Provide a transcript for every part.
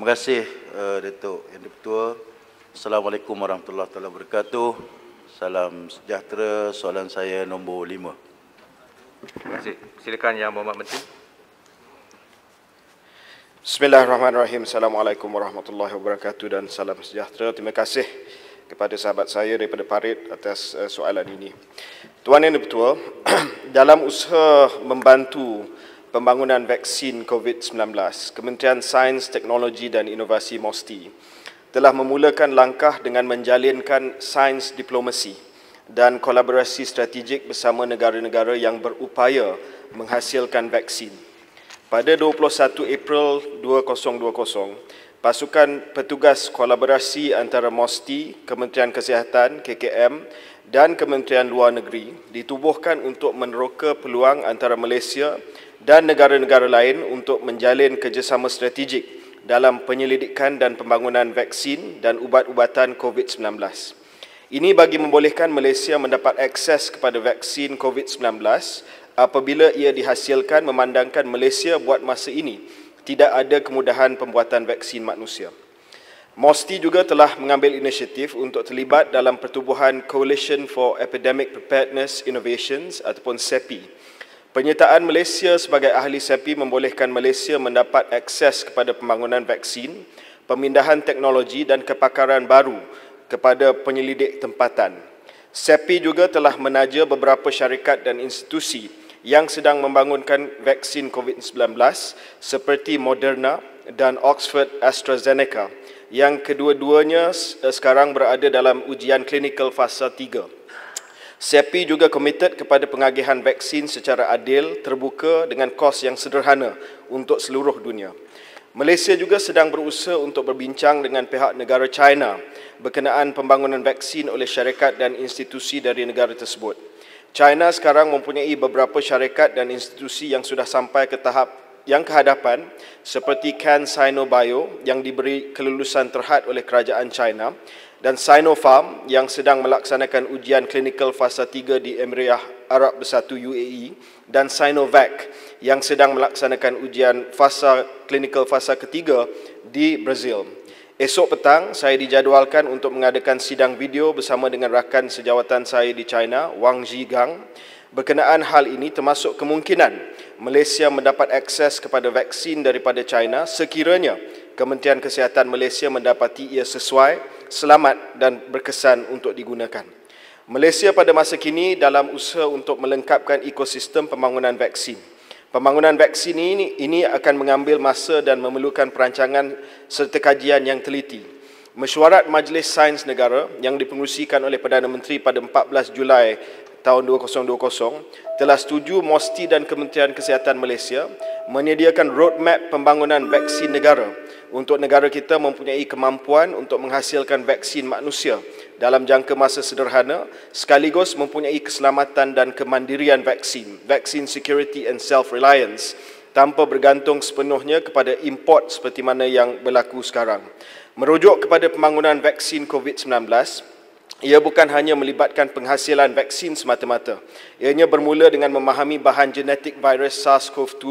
Terima kasih Datuk Yang di-Pertua. Assalamualaikum warahmatullahi wabarakatuh. Salam sejahtera. Soalan saya nombor 5. Terima kasih. Silakan Yang Berhormat Menteri. Bismillahirrahmanirrahim. Assalamualaikum warahmatullahi wabarakatuh dan salam sejahtera. Terima kasih kepada sahabat saya daripada Parit atas soalan ini. Tuan Yang di-Pertua, dalam usaha membantu pembangunan vaksin COVID-19, Kementerian Sains, Teknologi dan Inovasi MOSTI telah memulakan langkah dengan menjalinkan sains diplomasi dan kolaborasi strategik bersama negara-negara yang berupaya menghasilkan vaksin. Pada 21 April 2020, pasukan petugas kolaborasi antara MOSTI, Kementerian Kesihatan, KKM dan Kementerian Luar Negeri ditubuhkan untuk meneroka peluang antara Malaysia dan negara-negara lain untuk menjalin kerjasama strategik dalam penyelidikan dan pembangunan vaksin dan ubat-ubatan COVID-19. Ini bagi membolehkan Malaysia mendapat akses kepada vaksin COVID-19 apabila ia dihasilkan, memandangkan Malaysia buat masa ini tidak ada kemudahan pembuatan vaksin manusia. MOSTI juga telah mengambil inisiatif untuk terlibat dalam pertubuhan Coalition for Epidemic Preparedness Innovations ataupun CEPI. Penyertaan Malaysia sebagai ahli CEPI membolehkan Malaysia mendapat akses kepada pembangunan vaksin, pemindahan teknologi dan kepakaran baru kepada penyelidik tempatan. CEPI juga telah menaja beberapa syarikat dan institusi yang sedang membangunkan vaksin COVID-19 seperti Moderna dan Oxford AstraZeneca yang kedua-duanya sekarang berada dalam ujian klinikal fasa 3. CEPI juga komited kepada pengagihan vaksin secara adil, terbuka dengan kos yang sederhana untuk seluruh dunia. Malaysia juga sedang berusaha untuk berbincang dengan pihak negara China berkenaan pembangunan vaksin oleh syarikat dan institusi dari negara tersebut. China sekarang mempunyai beberapa syarikat dan institusi yang sudah sampai ke tahap yang kehadapan seperti CanSino Bio yang diberi kelulusan terhad oleh kerajaan China dan Sinopharm yang sedang melaksanakan ujian klinikal fasa 3 di Emirat Arab Bersatu UAE dan Sinovac yang sedang melaksanakan ujian klinikal fasa ketiga di Brazil. Esok petang, saya dijadualkan untuk mengadakan sidang video bersama dengan rakan sejawatan saya di China, Wang Zhigang, berkenaan hal ini termasuk kemungkinan Malaysia mendapat akses kepada vaksin daripada China sekiranya Kementerian Kesihatan Malaysia mendapati ia sesuai, selamat dan berkesan untuk digunakan. Malaysia pada masa kini dalam usaha untuk melengkapkan ekosistem pembangunan vaksin. Pembangunan vaksin ini akan mengambil masa dan memerlukan perancangan serta kajian yang teliti. Mesyuarat Majlis Sains Negara yang dipengerusikan oleh Perdana Menteri pada 14 Julai tahun 2020 telah setuju MOSTI dan Kementerian Kesihatan Malaysia menyediakan roadmap pembangunan vaksin negara untuk negara kita mempunyai kemampuan untuk menghasilkan vaksin manusia dalam jangka masa sederhana sekaligus mempunyai keselamatan dan kemandirian vaksin, vaccine security and self-reliance tanpa bergantung sepenuhnya kepada import seperti mana yang berlaku sekarang. Merujuk kepada pembangunan vaksin COVID-19, ia bukan hanya melibatkan penghasilan vaksin semata-mata. Ianya bermula dengan memahami bahan genetik virus SARS-CoV-2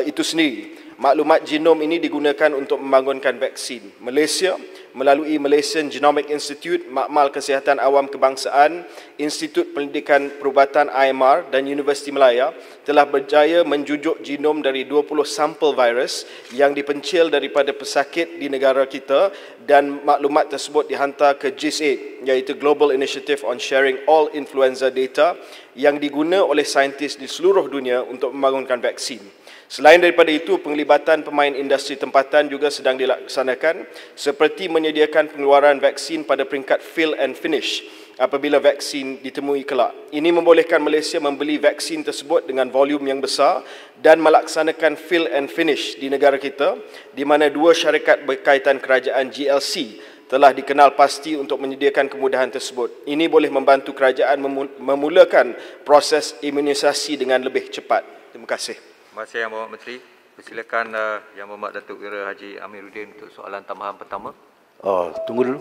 itu sendiri. Maklumat genom ini digunakan untuk membangunkan vaksin. Malaysia melalui Malaysian Genomic Institute, Makmal Kesihatan Awam Kebangsaan, Institut Pendidikan Perubatan IMR dan Universiti Malaya telah berjaya menjujuk genom dari 20 sampel virus yang dipencil daripada pesakit di negara kita dan maklumat tersebut dihantar ke GIS-8 iaitu Global Initiative on Sharing All Influenza Data yang diguna oleh saintis di seluruh dunia untuk membangunkan vaksin. Selain daripada itu, penglibatan pemain industri tempatan juga sedang dilaksanakan seperti menyediakan pengeluaran vaksin pada peringkat fill and finish apabila vaksin ditemui kelak. Ini membolehkan Malaysia membeli vaksin tersebut dengan volume yang besar dan melaksanakan fill and finish di negara kita di mana dua syarikat berkaitan kerajaan GLC telah dikenal pasti untuk menyediakan kemudahan tersebut. Ini boleh membantu kerajaan memulakan proses imunisasi dengan lebih cepat. Terima kasih. Terima kasih Yang Berhormat Menteri. Persilakan Yang Berhormat Datuk Wira Haji Amiruddin untuk soalan tambahan pertama. Oh, tunggu dulu.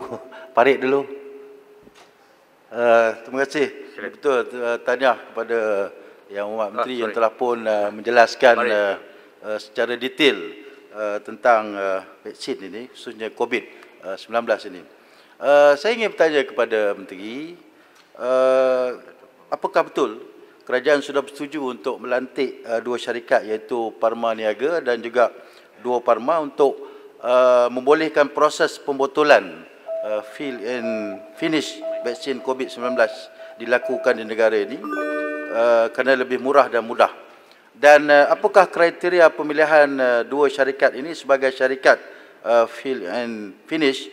Parit dulu. Terima kasih. Betul tahniah kepada Yang Berhormat Menteri yang telah pun menjelaskan secara detail tentang vaksin ini, khususnya COVID-19 ini. Saya ingin bertanya kepada Menteri, apakah betul kerajaan sudah bersetuju untuk melantik dua syarikat iaitu Pharma Niaga dan juga Duo Pharma untuk membolehkan proses pembotolan fill and finish vaksin COVID-19 dilakukan di negara ini kerana lebih murah dan mudah. Dan apakah kriteria pemilihan dua syarikat ini sebagai syarikat fill and finish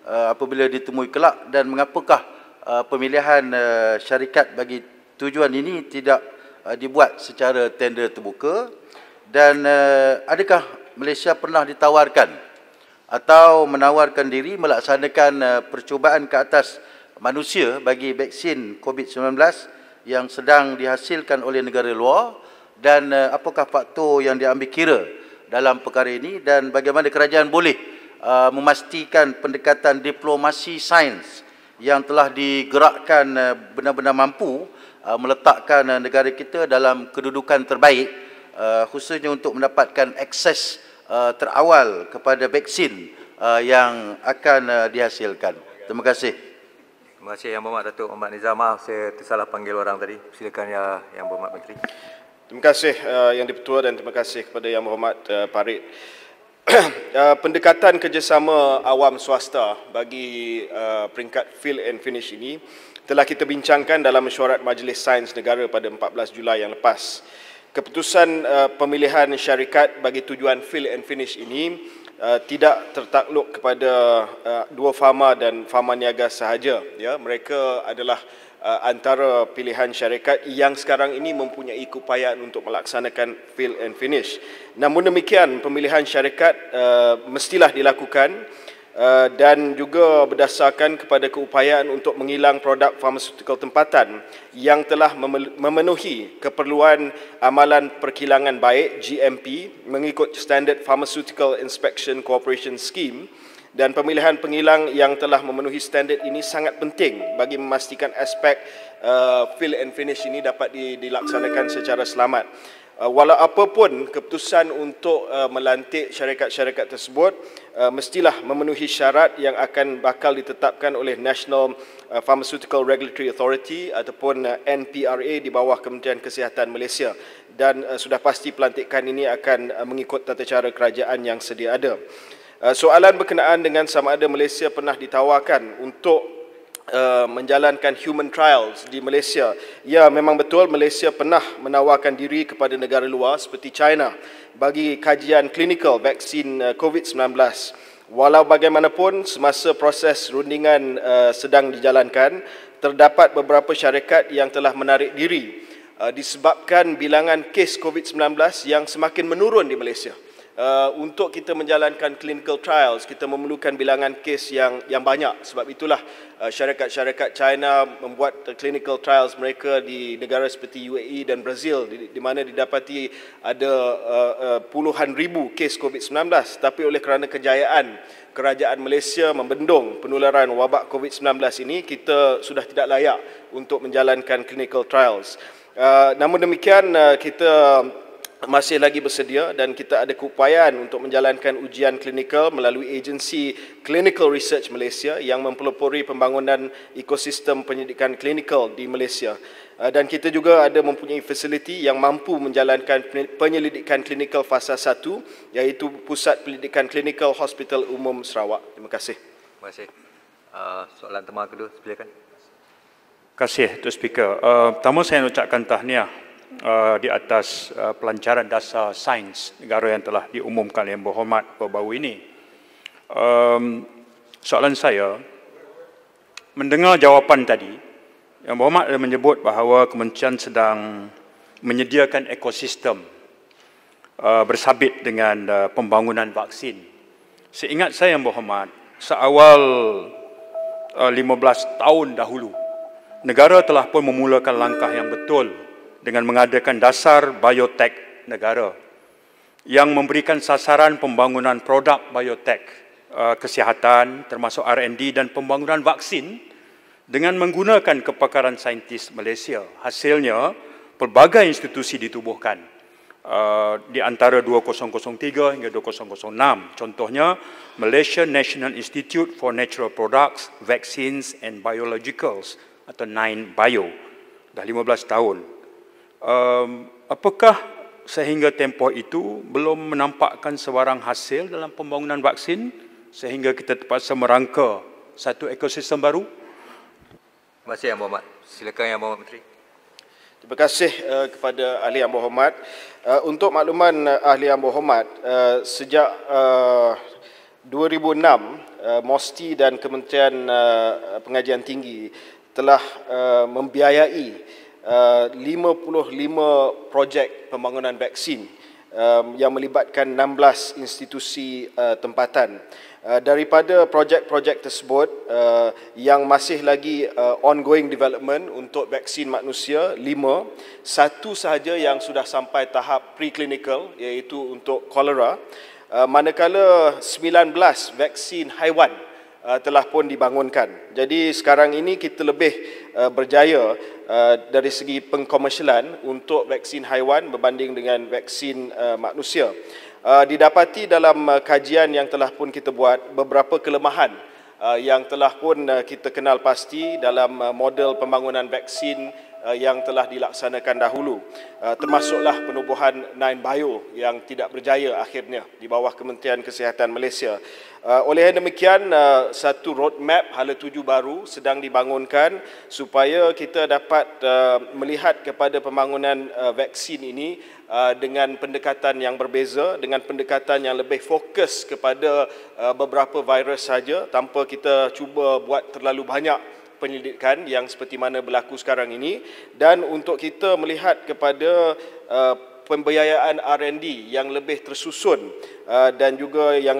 apabila ditemui kelak, dan mengapakah pemilihan syarikat bagi tujuan ini tidak dibuat secara tender terbuka, dan adakah Malaysia pernah ditawarkan atau menawarkan diri melaksanakan percubaan ke atas manusia bagi vaksin COVID-19 yang sedang dihasilkan oleh negara luar, dan apakah faktor yang diambil kira dalam perkara ini, dan bagaimana kerajaan boleh memastikan pendekatan diplomasi sains yang telah digerakkan benar-benar mampu meletakkan negara kita dalam kedudukan terbaik, khususnya untuk mendapatkan akses terawal kepada vaksin yang akan dihasilkan. Terima kasih. Terima kasih Yang Berhormat Datuk Muhammad Nizam. Maaf saya tersalah panggil orang tadi. Silakan Yang Berhormat Menteri. Terima kasih Yang di-Pertua dan terima kasih kepada Yang Berhormat Parit. Pendekatan kerjasama awam swasta bagi peringkat fill and finish ini telah kita bincangkan dalam mesyuarat Majlis Sains Negara pada 14 Julai yang lepas. Keputusan pemilihan syarikat bagi tujuan fill and finish ini tidak tertakluk kepada Duo Pharma dan Pharma Niaga sahaja. Ya, mereka adalah antara pilihan syarikat yang sekarang ini mempunyai keupayaan untuk melaksanakan fill and finish. Namun demikian, pemilihan syarikat mestilah dilakukan dan juga berdasarkan kepada keupayaan untuk mengilang produk farmaseutical tempatan yang telah memenuhi keperluan amalan perkilangan baik GMP mengikut Standard Pharmaceutical Inspection Cooperation Scheme, dan pemilihan pengilang yang telah memenuhi standard ini sangat penting bagi memastikan aspek fill and finish ini dapat dilaksanakan secara selamat. Walau apapun keputusan untuk melantik syarikat-syarikat tersebut mestilah memenuhi syarat yang akan bakal ditetapkan oleh National Pharmaceutical Regulatory Authority ataupun NPRA di bawah Kementerian Kesihatan Malaysia, dan sudah pasti pelantikan ini akan mengikut tata cara kerajaan yang sedia ada. Soalan berkenaan dengan sama ada Malaysia pernah ditawarkan untuk menjalankan human trials di Malaysia. Ya, memang betul Malaysia pernah menawarkan diri kepada negara luar seperti China bagi kajian klinikal vaksin COVID-19. Walau bagaimanapun, semasa proses rundingan sedang dijalankan, terdapat beberapa syarikat yang telah menarik diri disebabkan bilangan kes COVID-19 yang semakin menurun di Malaysia. Untuk kita menjalankan clinical trials, kita memerlukan bilangan kes yang banyak. Sebab itulah syarikat-syarikat China membuat clinical trials mereka di negara seperti UAE dan Brazil, di mana didapati ada puluhan ribu kes COVID-19. Tapi oleh kerana kejayaan kerajaan Malaysia membendung penularan wabak COVID-19 ini, kita sudah tidak layak untuk menjalankan clinical trials. Namun demikian, kita masih lagi bersedia dan kita ada keupayaan untuk menjalankan ujian klinikal melalui agensi Clinical Research Malaysia yang mempelopori pembangunan ekosistem penyelidikan klinikal di Malaysia. Dan kita juga ada mempunyai fasiliti yang mampu menjalankan penyelidikan klinikal fasa 1, iaitu Pusat Penyelidikan Klinikal Hospital Umum Sarawak. Terima kasih. Terima kasih. Soalan tambahan kedua, silakan. Terima kasih, Tuan Speaker. Pertama saya nak ucapkan tahniah di atas pelancaran dasar sains negara yang telah diumumkan Yang Berhormat baru-baru ini. Soalan saya, mendengar jawapan tadi, Yang Berhormat menyebut bahawa kementerian sedang menyediakan ekosistem bersabit dengan pembangunan vaksin. Seingat saya Yang Berhormat, seawal 15 tahun dahulu, negara telah pun memulakan langkah yang betul dengan mengadakan dasar biotek negara yang memberikan sasaran pembangunan produk biotek kesihatan termasuk R&D dan pembangunan vaksin dengan menggunakan kepakaran saintis Malaysia. Hasilnya, pelbagai institusi ditubuhkan di antara 2003 hingga 2006. Contohnya, Malaysia National Institute for Natural Products, Vaccines and Biologicals atau 9Bio. Dah 15 tahun. Apakah sehingga tempoh itu belum menampakkan sebarang hasil dalam pembangunan vaksin sehingga kita terpaksa merangka satu ekosistem baru? Terima kasih Yang Berhormat. Silakan Yang Berhormat Menteri. Terima kasih kepada Ahli Yang Berhormat. Untuk makluman Ahli Yang Berhormat, sejak 2006, MOSTI dan Kementerian Pengajian Tinggi telah membiayai 55 projek pembangunan vaksin yang melibatkan 16 institusi tempatan. Daripada projek-projek tersebut yang masih lagi ongoing development untuk vaksin manusia 5, satu sahaja yang sudah sampai tahap preclinical iaitu untuk kolera, manakala 19 vaksin haiwan telah pun dibangunkan. Jadi sekarang ini kita lebih berjaya dari segi pengkomersialan untuk vaksin haiwan berbanding dengan vaksin manusia. Didapati dalam kajian yang telah pun kita buat beberapa kelemahan yang telah pun kita kenal pasti dalam model pembangunan vaksin yang telah dilaksanakan dahulu, termasuklah penubuhan 9Bio yang tidak berjaya akhirnya di bawah Kementerian Kesihatan Malaysia. Oleh demikian, satu roadmap hala tuju baru sedang dibangunkan supaya kita dapat melihat kepada pembangunan vaksin ini dengan pendekatan yang berbeza, dengan pendekatan yang lebih fokus kepada beberapa virus saja tanpa kita cuba buat terlalu banyak penyelidikan yang seperti mana berlaku sekarang ini, dan untuk kita melihat kepada pembiayaan R&D yang lebih tersusun dan juga yang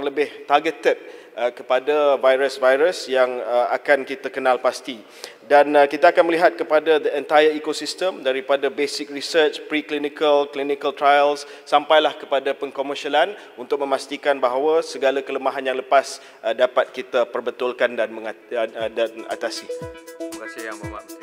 lebih targeted kepada virus-virus yang akan kita kenal pasti. Dan kita akan melihat kepada the entire ecosystem daripada basic research, preclinical, clinical trials sampailah kepada pengkomersialan untuk memastikan bahawa segala kelemahan yang lepas dapat kita perbetulkan dan atasi. Terima kasih Yang Berhormat.